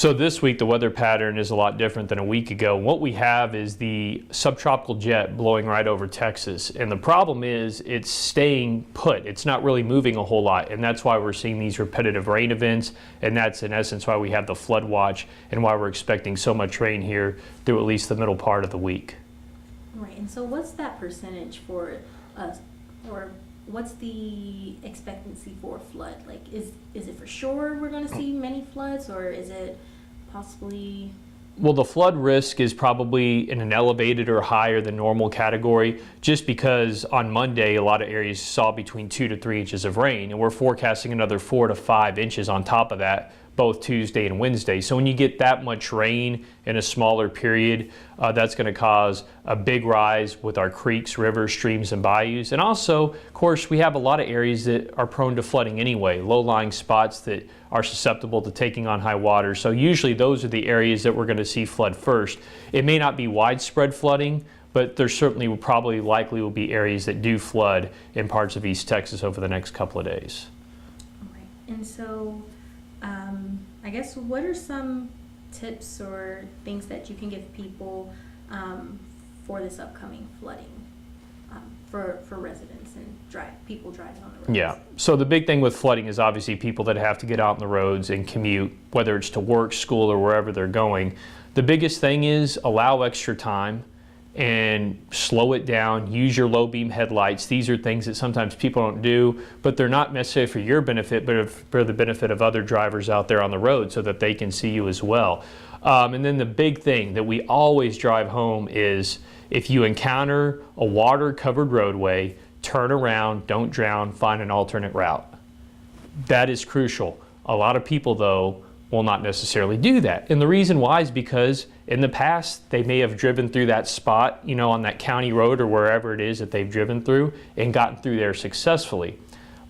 So this week the weather pattern is a lot different than a week ago. What we have is the subtropical jet blowing right over Texas, and the problem is it's staying put. It's not really moving a whole lot, and that's why we're seeing these repetitive rain events, and that's in essence why we have the flood watch and why we're expecting so much rain here through at least the middle part of the week. Right, and so what's that percentage for us, or what's the expectancy for a flood? Like, is it for sure we're going to see many floods, or is it possibly? Well, the flood risk is probably in an elevated or higher than normal category, just because on Monday a lot of areas saw between 2 to 3 inches of rain, and we're forecasting another 4 to 5 inches on top of that both Tuesday and Wednesday. So when you get that much rain in a smaller period, that's going to cause a big rise with our creeks, rivers, streams, and bayous. And also, of course, we have a lot of areas that are prone to flooding anyway, low-lying spots that are susceptible to taking on high water. So usually those are the areas that we're going to see flood first. It may not be widespread flooding, but there certainly will probably likely will be areas that do flood in parts of East Texas over the next couple of days. Right. And so I guess what are some tips or things that you can give people for this upcoming flooding for residents and people driving on the roads? Yeah, so the big thing with flooding is obviously people that have to get out on the roads and commute, whether it's to work, school, or wherever they're going. The biggest thing is allow extra time and slow it down, use your low beam headlights. These are things that sometimes people don't do, but they're not necessarily for your benefit, but for the benefit of other drivers out there on the road so that they can see you as well. And then the big thing that we always drive home is if you encounter a water-covered roadway, turn around, don't drown, find an alternate route. That is crucial. A lot of people, though, will not necessarily do that. And the reason why is because in the past, they may have driven through that spot, you know, on that county road or wherever it is that they've driven through and gotten through there successfully.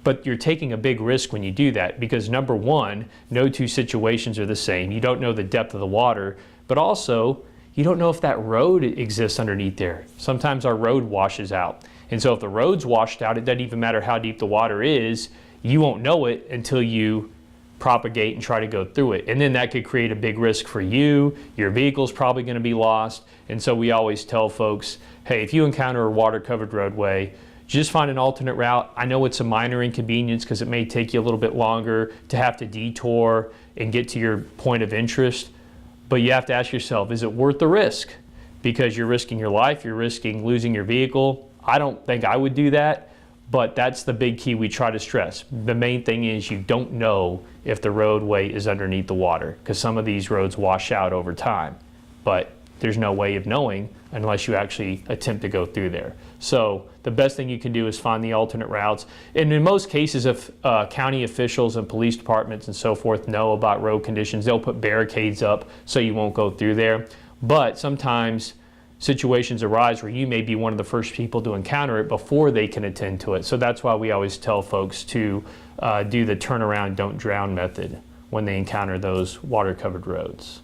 But you're taking a big risk when you do that because number one, no two situations are the same. You don't know the depth of the water, but also you don't know if that road exists underneath there. Sometimes our road washes out. And so if the road's washed out, it doesn't even matter how deep the water is, you won't know it until you propagate and try to go through it. And then that could create a big risk for you. Your vehicle's probably going to be lost. And so we always tell folks, hey, if you encounter a water-covered roadway, just find an alternate route. I know it's a minor inconvenience because it may take you a little bit longer to have to detour and get to your point of interest, but you have to ask yourself, is it worth the risk? Because you're risking your life, you're risking losing your vehicle. I don't think I would do that. But that's the big key we try to stress. The main thing is you don't know if the roadway is underneath the water because some of these roads wash out over time. But there's no way of knowing unless you actually attempt to go through there. So the best thing you can do is find the alternate routes. And in most cases, if county officials and police departments and so forth know about road conditions, they'll put barricades up so you won't go through there. But sometimes situations arise where you may be one of the first people to encounter it before they can attend to it. So that's why we always tell folks to do the turnaround, don't drown method when they encounter those water-covered roads.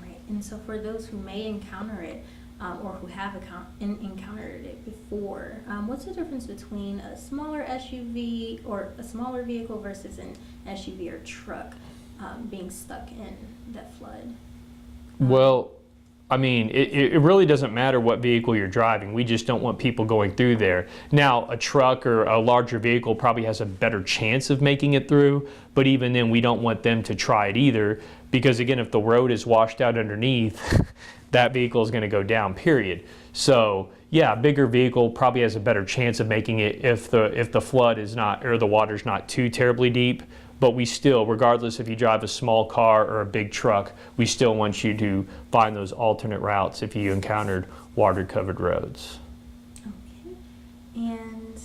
Right, and so for those who may encounter it or who have encountered it before, what's the difference between a smaller SUV or a smaller vehicle versus an SUV or truck being stuck in that flood? Well, I mean, it really doesn't matter what vehicle you're driving. We just don't want people going through there. Now, a truck or a larger vehicle probably has a better chance of making it through, but even then we don't want them to try it either because, again, if the road is washed out underneath, that vehicle is going to go down, period. So, yeah, a bigger vehicle probably has a better chance of making it if the flood is not, or the water's not too terribly deep. But we still, regardless if you drive a small car or a big truck, we still want you to find those alternate routes if you encountered water-covered roads. Okay. And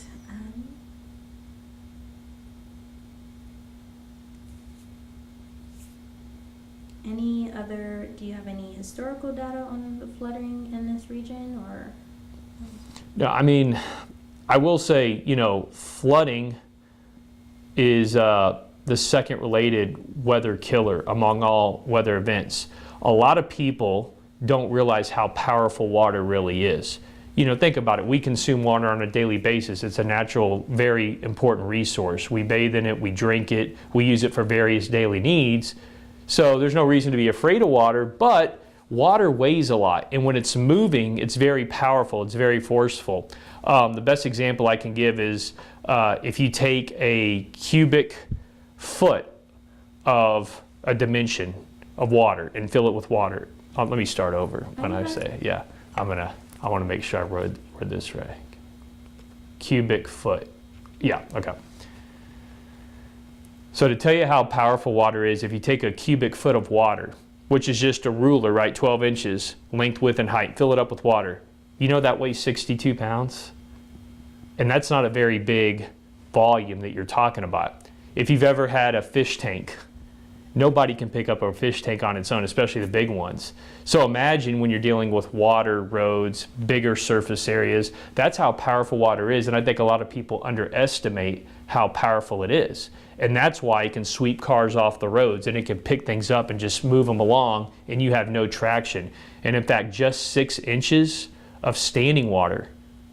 do you have any historical data on the flooding in this region, or? No, I mean, I will say, you know, flooding is the second related weather killer among all weather events. A lot of people don't realize how powerful water really is. You know, think about it. We consume water on a daily basis. It's a natural, very important resource. We bathe in it, we drink it, we use it for various daily needs. So there's no reason to be afraid of water, but water weighs a lot. And when it's moving, it's very powerful, it's very forceful. The best example I can give is if you take a cubic foot of a dimension of water and fill it with water. Let me start over when I say, yeah, I want to make sure I wrote this right. Cubic foot. Yeah, okay. So to tell you how powerful water is, if you take a cubic foot of water, which is just a ruler, right, 12 inches, length, width, and height, fill it up with water. You know that weighs 62 pounds? And that's not a very big volume that you're talking about. If you've ever had a fish tank, nobody can pick up a fish tank on its own, especially the big ones. So imagine when you're dealing with water, roads, bigger surface areas, that's how powerful water is. And I think a lot of people underestimate how powerful it is. And that's why it can sweep cars off the roads and it can pick things up and just move them along and you have no traction. And in fact, just 6 inches of standing water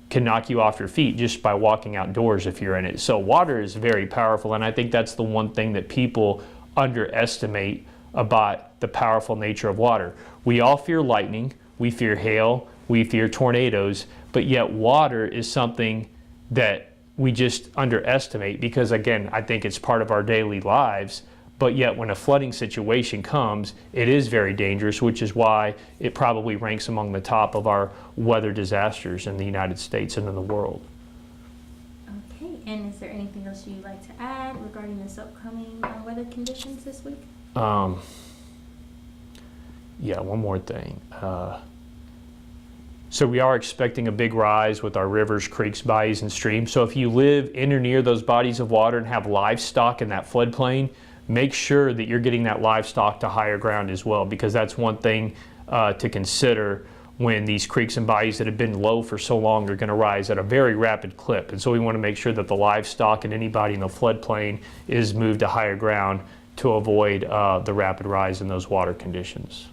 can knock you off your feet just by walking outdoors if you're in it. So water is very powerful, and I think that's the one thing that people underestimate about the powerful nature of water. We all fear lightning, we fear hail, we fear tornadoes, but yet water is something that we just underestimate because, again, I think it's part of our daily lives, but yet when a flooding situation comes, it is very dangerous, which is why it probably ranks among the top of our weather disasters in the United States and in the world. Okay, and is there anything else you'd like to add regarding this upcoming weather conditions this week? Yeah, one more thing. So we are expecting a big rise with our rivers, creeks, bayous, and streams. So if you live in or near those bodies of water and have livestock in that floodplain, make sure that you're getting that livestock to higher ground as well, because that's one thing to consider when these creeks and bayous that have been low for so long are going to rise at a very rapid clip. And so we want to make sure that the livestock and anybody in the floodplain is moved to higher ground to avoid the rapid rise in those water conditions.